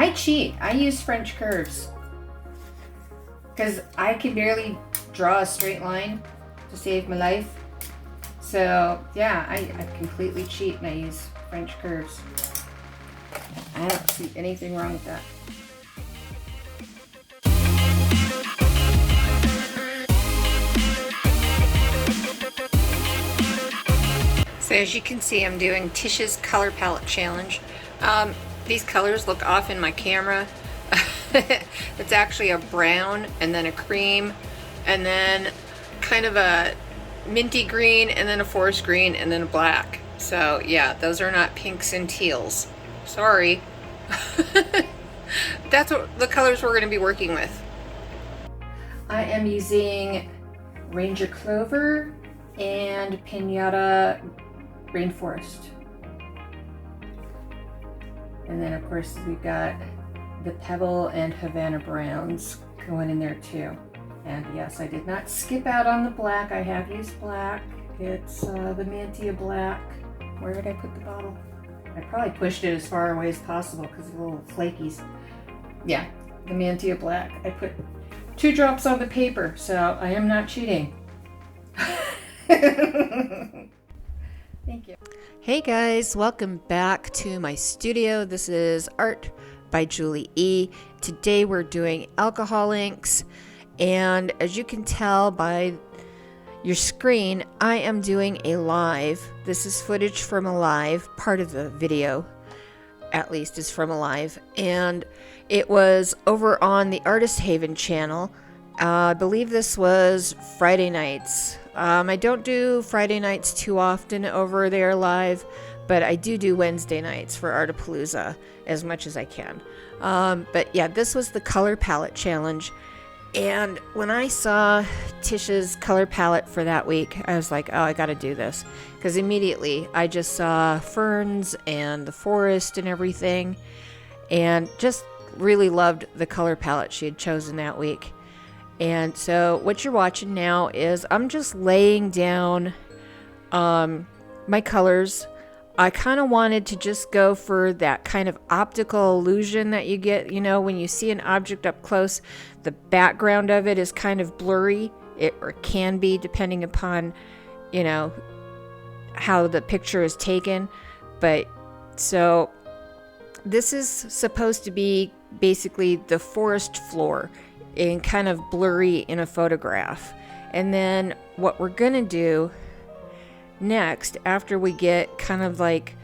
I cheat. I use French curves because I can barely draw a straight line to save my life. So yeah, I completely cheat and I use French curves. I don't see anything wrong with that. So as you can see, I'm doing Tish's color palette challenge. These colors look off in my camera. It's actually a brown and then a cream and then kind of a minty green and then a forest green and then a black. So yeah, those are not pinks and teals. Sorry. That's what the colors we're going to be working with. I am using Ranger Clover and Pinata Rainforest. And then of course we've got the Pebble and Havana Browns going in there too. And yes, I did not skip out on the black. I have used black. It's the Mantia Black. Where did I put the bottle? I probably pushed it as far away as possible because of the little flakies. Yeah, the Mantia Black. I put 2 drops on the paper, so I am not cheating. Thank you. Hey guys, welcome back to my studio. This is Art by Julie E. Today we're doing alcohol inks, and as you can tell by your screen, I am doing a live. This is footage from a live. Part of the video, at least, is from a live, and it was over on the Artist Haven channel. I believe this was Friday nights. I don't do Friday nights too often over there live, but I do Wednesday nights for Artapalooza as much as I can. But yeah, this was the color palette challenge. And when I saw Tish's color palette for that week, I was like, oh, I got to do this. Because immediately I just saw ferns and the forest and everything. And just really loved the color palette she had chosen that week. And so what you're watching now is I'm just laying down my colors. I kind of wanted to just go for that kind of optical illusion that you get, you know, when you see an object up close, the background of it is kind of blurry. It can be, depending upon, you know, how the picture is taken. But so this is supposed to be basically the forest floor and kind of blurry in a photograph. And then what we're gonna do next, after we get kind of like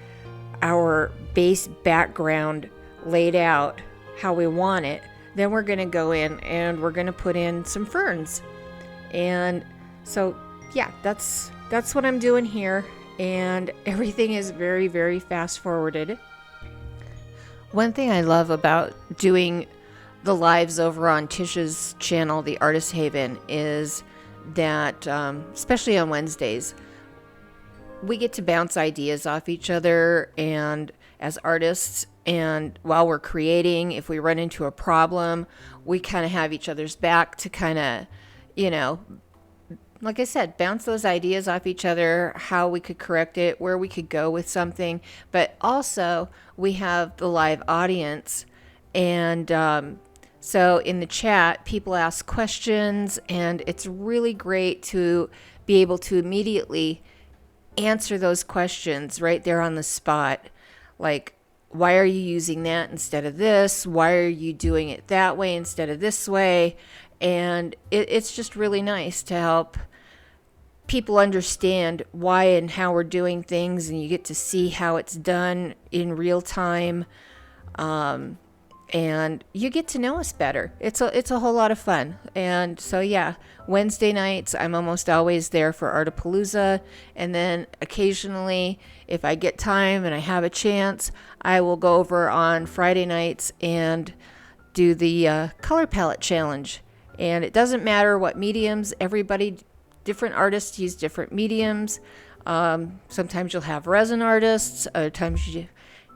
our base background laid out how we want it, then we're gonna go in and we're gonna put in some ferns. And so yeah, that's what I'm doing here, and everything is very, very fast forwarded. One thing I love about doing the lives over on Tish's channel, the Artist Haven, is that especially on Wednesdays, we get to bounce ideas off each other and as artists, and while we're creating, if we run into a problem, we kind of have each other's back to kind of, you know, like I said, bounce those ideas off each other, how we could correct it, where we could go with something. But also we have the live audience, and so in the chat, people ask questions, and it's really great to be able to immediately answer those questions right there on the spot. Like, why are you using that instead of this? Why are you doing it that way instead of this way? And it's just really nice to help people understand why and how we're doing things, and you get to see how it's done in real time. And you get to know us better. It's a whole lot of fun. And so yeah, Wednesday nights I'm almost always there for Artapalooza, and then occasionally, if I get time and I have a chance, I will go over on Friday nights and do the color palette challenge. And it doesn't matter what mediums, different artists use different mediums. Sometimes you'll have resin artists, other times you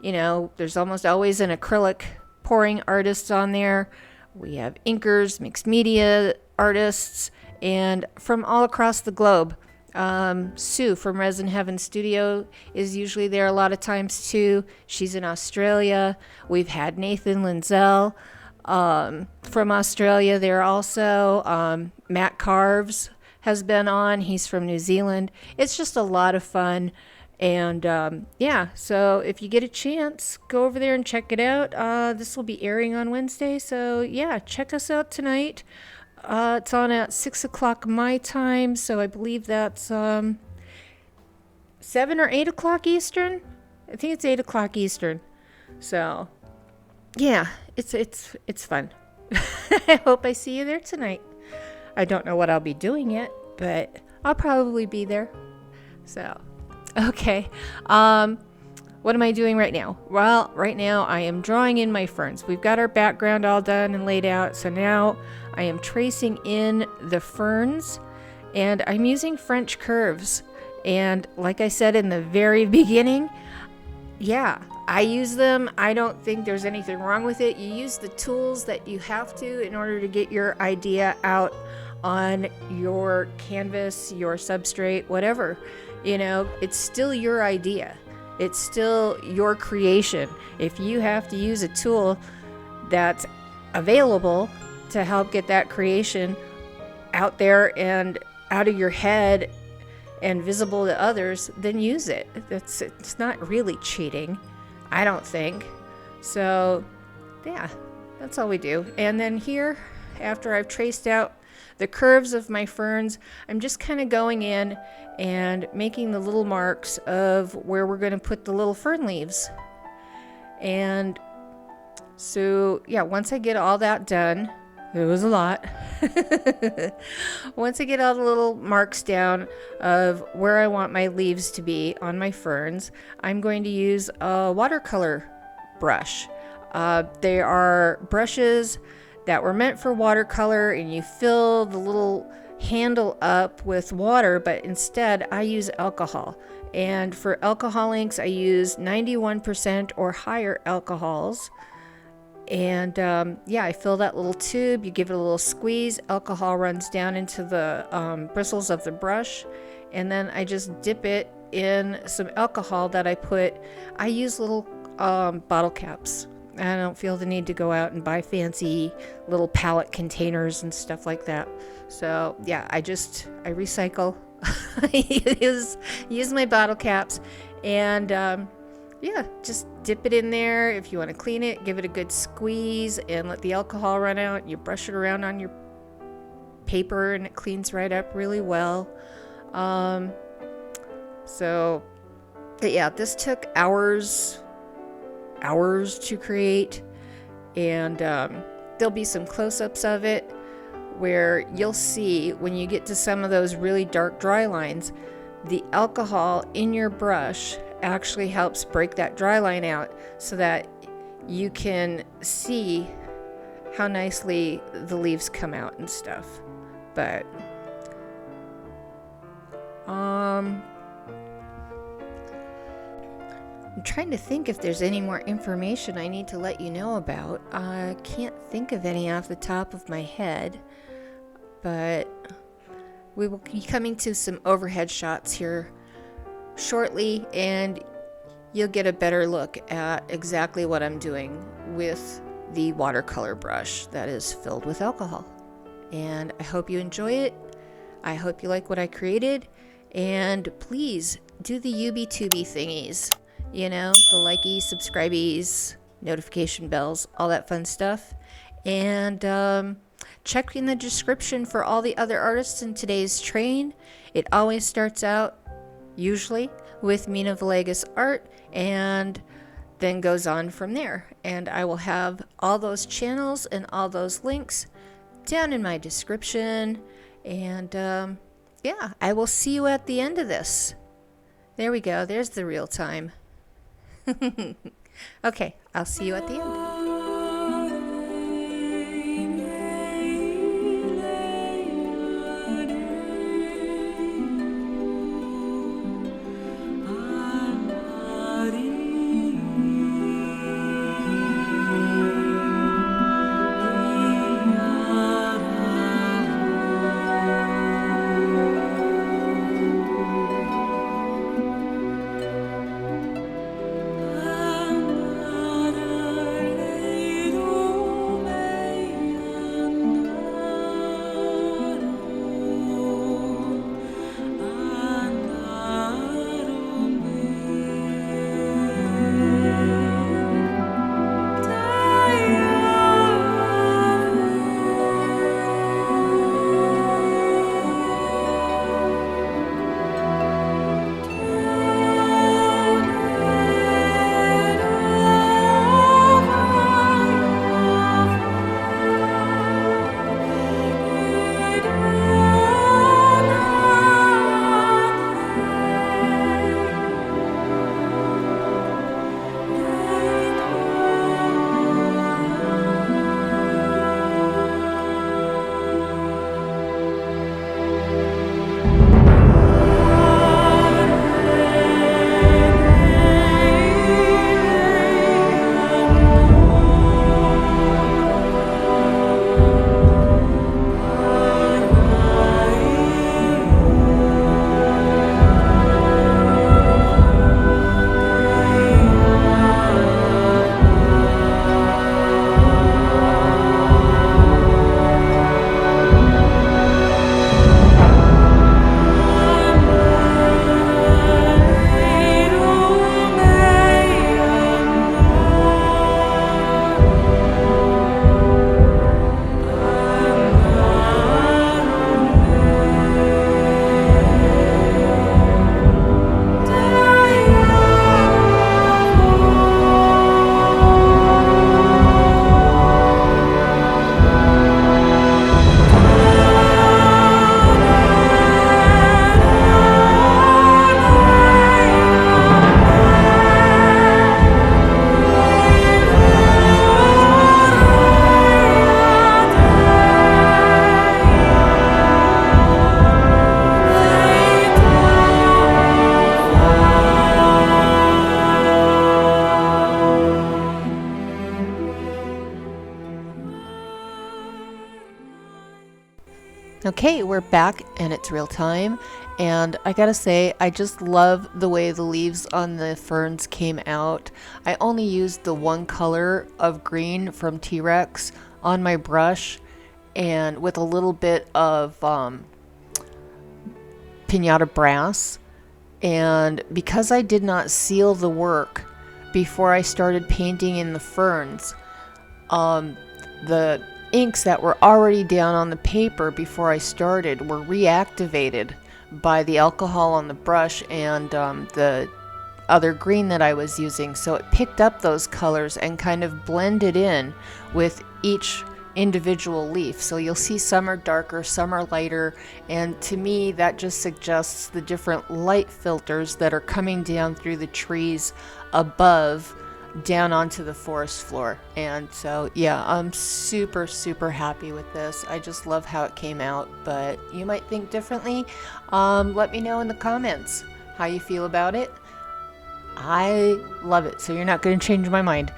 know, there's almost always an acrylic pouring artists on there. We have inkers, mixed media artists, and from all across the globe. Sue from Resin Heaven Studio is usually there a lot of times too. She's in Australia. We've had Nathan Linzel from Australia there also. Matt Carves has been on. He's from New Zealand. It's just a lot of fun. And yeah, so if you get a chance, go over there and check it out. This will be airing on Wednesday. So yeah, check us out tonight. It's on at 6 o'clock my time, so I believe that's 7 or 8 o'clock Eastern. I think it's 8 o'clock Eastern. So, yeah, it's fun. I hope I see you there tonight. I don't know what I'll be doing yet, but I'll probably be there. So, okay. What am I doing right now? Well, right now I am drawing in my ferns. We've got our background all done and laid out, so now I am tracing in the ferns, and I'm using French curves. And like I said in the very beginning, yeah, I use them. I don't think there's anything wrong with it. You use the tools that you have to in order to get your idea out on your canvas, your substrate, whatever. You know, it's still your idea. It's still your creation. If you have to use a tool that's available to help get that creation out there and out of your head and visible to others, then use it. It's not really cheating, I don't think. So yeah, that's all we do. And then here, after I've traced out the curves of my ferns, I'm just kind of going in and making the little marks of where we're going to put the little fern leaves. And so yeah, once I get all that done, it was a lot. Once I get all the little marks down of where I want my leaves to be on my ferns, I'm going to use a watercolor brush. They are brushes that were meant for watercolor, and you fill the little handle up with water, but instead I use alcohol. And for alcohol inks, I use 91% or higher alcohols. And yeah, I fill that little tube, you give it a little squeeze, alcohol runs down into the bristles of the brush, and then I just dip it in some alcohol that I use little bottle caps. I don't feel the need to go out and buy fancy little palette containers and stuff like that. So yeah, I recycle. I use my bottle caps, and yeah, just dip it in there. If you want to clean it, give it a good squeeze and let the alcohol run out. You brush it around on your paper and it cleans right up really well. So yeah, this took hours to create, and there'll be some close-ups of it where you'll see when you get to some of those really dark dry lines, the alcohol in your brush actually helps break that dry line out so that you can see how nicely the leaves come out and stuff. But I'm trying to think if there's any more information I need to let you know about. I can't think of any off the top of my head, but we will be coming to some overhead shots here shortly, and you'll get a better look at exactly what I'm doing with the watercolor brush that is filled with alcohol. And I hope you enjoy it. I hope you like what I created, and please do the UB2B thingies. You know, the likey, subscribees, notification bells, all that fun stuff. And check in the description for all the other artists in today's train. It always starts out, usually, with Mina Villegas art, and then goes on from there. And I will have all those channels and all those links down in my description. And yeah, I will see you at the end of this. There we go. There's the real time. Okay, I'll see you at the end. Okay, we're back and it's real time. And I gotta say, I just love the way the leaves on the ferns came out. I only used the one color of green from TREX on my brush and with a little bit of pinata brass. And because I did not seal the work before I started painting in the ferns, the inks that were already down on the paper before I started were reactivated by the alcohol on the brush and the other green that I was using. So it picked up those colors and kind of blended in with each individual leaf. So you'll see some are darker, some are lighter, and to me that just suggests the different light filters that are coming down through the trees above down onto the forest floor. And so yeah, I'm super happy with this. I just love how it came out, but you might think differently. Let me know in the comments how you feel about it. I love it, so you're not going to change my mind.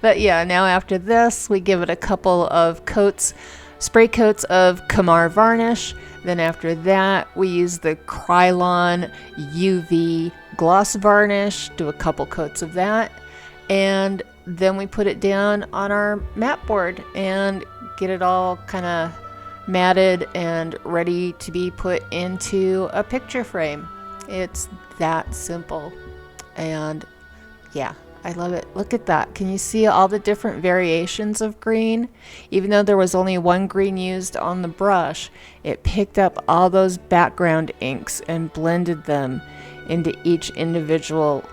But yeah, now after this we give it a couple of coats, spray coats of Kamar varnish. Then after that we use the Krylon UV gloss varnish, do a couple coats of that, and then we put it down on our mat board and get it all kind of matted and ready to be put into a picture frame. It's that simple. And yeah, I love it. Look at that. Can you see all the different variations of green? Even though there was only one green used on the brush, it picked up all those background inks and blended them into each individual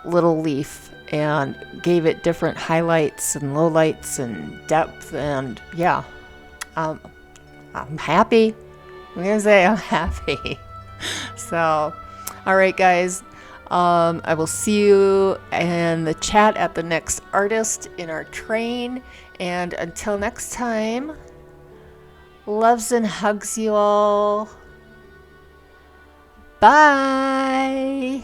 little leaf and gave it different highlights and lowlights and depth. And yeah, I'm happy. I'm gonna say I'm happy. So, all right, guys. I will see you in the chat at the next artist in our train. And until next time, loves and hugs you all. Bye.